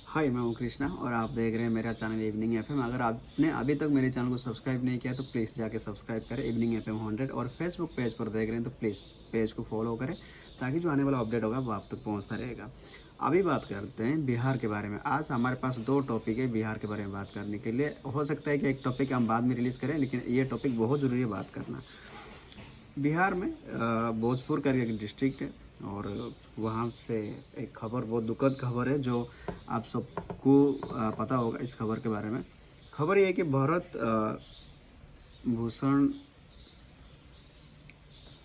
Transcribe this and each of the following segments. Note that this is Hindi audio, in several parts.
हाय, मैं हूँ कृष्णा और आप देख रहे हैं मेरा चैनल इवनिंग एफएम। अगर आपने अभी तक मेरे चैनल को सब्सक्राइब नहीं किया तो प्लीज़ जाके सब्सक्राइब करें इवनिंग एफएम 100। और फेसबुक पेज पर देख रहे हैं तो प्लीज़ पेज को फॉलो करें ताकि जो आने वाला अपडेट होगा वो आप तक पहुँचता रहेगा। अभी बात करते हैं बिहार के बारे में। आज हमारे पास दो टॉपिक है बिहार के बारे में बात करने के लिए। हो सकता है कि एक टॉपिक हम बाद में रिलीज़ करें, लेकिन ये टॉपिक बहुत ज़रूरी है बात करना। बिहार में भोजपुर का एक डिस्ट्रिक्ट है और वहाँ से एक खबर, बहुत दुखद खबर है जो आप सबको पता होगा इस खबर के बारे में। खबर ये है कि भूषण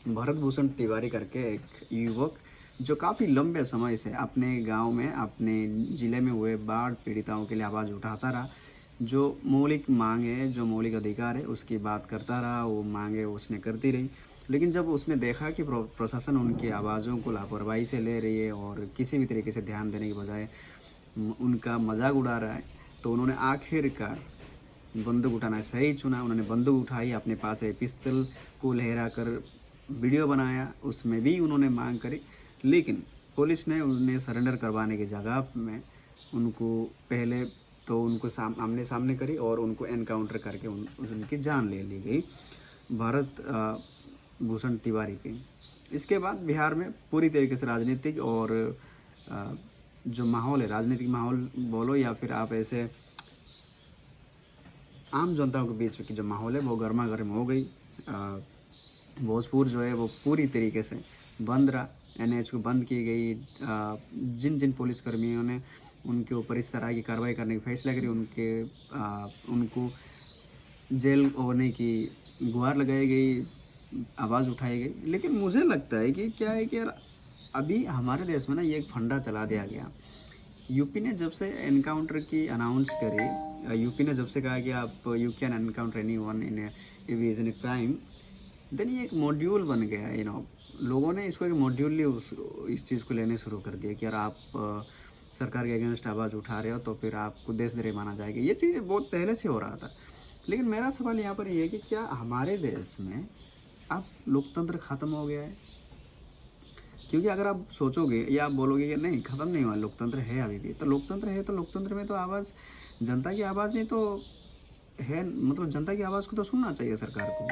भरत भूषण तिवारी करके एक युवक जो काफ़ी लंबे समय से अपने गांव में, अपने ज़िले में हुए बाढ़ पीड़िताओं के लिए आवाज़ उठाता रहा। जो मौलिक मांगे, जो मौलिक अधिकार है उसकी बात करता रहा, वो मांगे उसने करती रही। लेकिन जब उसने देखा कि प्रशासन उनकी आवाज़ों को लापरवाही से ले रही है और किसी भी तरीके से ध्यान देने के बजाय उनका मजाक उड़ा रहा है, तो उन्होंने आखिरकार बंदूक उठाना सही चुना। उन्होंने बंदूक उठाई, अपने पास एक पिस्तौल को लहरा कर वीडियो बनाया, उसमें भी उन्होंने मांग करी। लेकिन पुलिस ने उन्हें सरेंडर करवाने की जगह में उनको पहले तो उनको आमने सामने करी और उनको एनकाउंटर करके उनकी जान ले ली गई, भारत भूषण तिवारी की। इसके बाद बिहार में पूरी तरीके से राजनीतिक और जो माहौल है, राजनीतिक माहौल बोलो या फिर आप ऐसे आम जनता के बीच की जो माहौल है वो गर्मा गर्म हो गई। भोजपुर जो है वो पूरी तरीके से बंद रहा, एनएच को बंद की गई। जिन जिन पुलिसकर्मियों ने उनके ऊपर इस तरह की कार्रवाई करने की फैसला करी, उनको जेल होने की गुहार लगाई गई, आवाज़ उठाई गई। लेकिन मुझे लगता है कि क्या है कि यार अभी हमारे देश में ना ये एक फंडा चला दिया गया। यूपी ने जब से एनकाउंटर की अनाउंस करी, यूपी ने जब से कहा कि आप you can encounter any one in in crime, then ये एक मॉड्यूल बन गया। लोगों ने इसको एक मॉड्यूल इस चीज़ को लेने शुरू कर दिया कि यार आप सरकार के अगेंस्ट आवाज़ उठा रहे हो तो फिर आपको देशद्रोही माना जाएगा। ये चीज़ें बहुत पहले से हो रहा था। लेकिन मेरा सवाल यहाँ पर ये है कि क्या हमारे देश में अब लोकतंत्र ख़त्म हो गया है? क्योंकि अगर आप सोचोगे या आप बोलोगे कि नहीं ख़त्म नहीं हुआ, लोकतंत्र है अभी भी, तो लोकतंत्र है तो लोकतंत्र में तो आवाज़, जनता की आवाज़ ही तो है। मतलब जनता की आवाज़ को तो सुनना चाहिए सरकार को।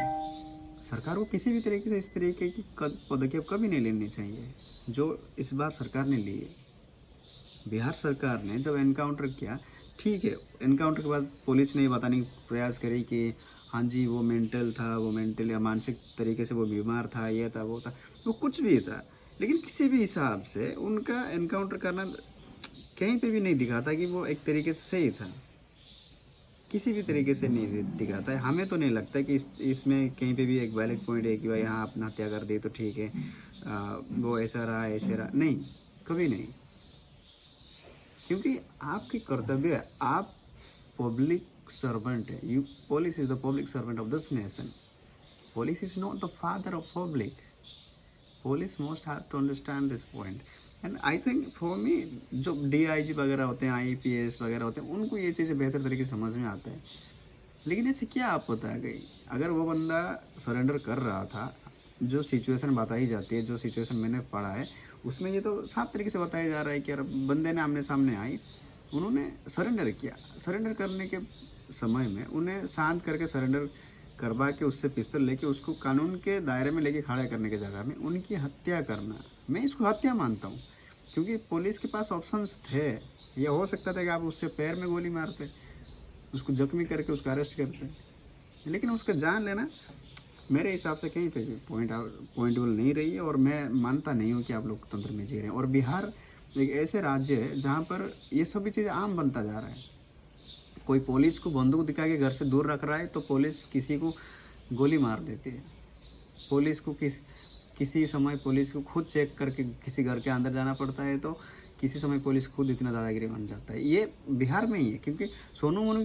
सरकार को किसी भी तरीके से इस तरीके की पदक्षेप कभी नहीं लेनी चाहिए जो इस बार सरकार ने लिए। बिहार सरकार ने जब एनकाउंटर किया, ठीक है, एनकाउंटर के बाद पुलिस ने बताने का प्रयास करी कि हाँ जी वो मेंटल था, वो मेंटल या मानसिक तरीके से वो बीमार था, ये था, वो था, वो कुछ भी था। लेकिन किसी भी हिसाब से उनका एनकाउंटर करना कहीं पे भी नहीं दिखाता कि वो एक तरीके से सही था। किसी भी तरीके से नहीं दिखाता है। हमें तो नहीं लगता कि इसमें कहीं पे भी एक वैलिड पॉइंट है कि भाई हाँ आपने हत्या कर दी तो ठीक है, वो ऐसा रहा ऐसे रहा, नहीं, कभी नहीं। क्योंकि आपकी कर्तव्य है, आप पब्लिक सर्वेंट है। You police is the public servant of this nation. Police is not the father of public. Police most have to understand this point. And I think for me जो डीआईजी वगैरह होते हैं, आईपीएस वगैरह होते हैं, उनको ये चीज़ें बेहतर तरीके से समझ में आता है। लेकिन ऐसे क्या आप बता गई, अगर वो बंदा सरेंडर कर रहा था, जो सिचुएशन बताई जाती है, जो सिचुएशन मैंने पढ़ा है, उसमें ये तो साफ तरीके से बताया जा रहा है कि यार बंदे ने आमने सामने आई, उन्होंने सरेंडर किया। सरेंडर करने के समय में उन्हें शांत करके सरेंडर करवा के उससे पिस्तौल लेके उसको कानून के दायरे में लेके खड़ा करने की जगह में उनकी हत्या करना, मैं इसको हत्या मानता हूँ। क्योंकि पुलिस के पास ऑप्शंस थे। ये हो सकता था कि आप उससे पैर में गोली मारते, उसको जख्मी करके उसको अरेस्ट करते, लेकिन उसका जान लेना मेरे हिसाब से कहीं पे भी पॉइंटेबल नहीं रही है। और मैं मानता नहीं हूँ कि आप लोकतंत्र में जी रहे हैं। और बिहार एक ऐसे राज्य है जहाँ पर ये सभी चीज़ें आम बनता जा रहा है। कोई पुलिस को बंदूक दिखा के घर से दूर रख रहा है तो पुलिस किसी को गोली मार देती है। पुलिस को किसी समय पुलिस को खुद चेक करके किसी घर के अंदर जाना पड़ता है, तो किसी समय पुलिस खुद इतना दादागिरी बन जाता है। ये बिहार में ही है। क्योंकि सोनू मोनू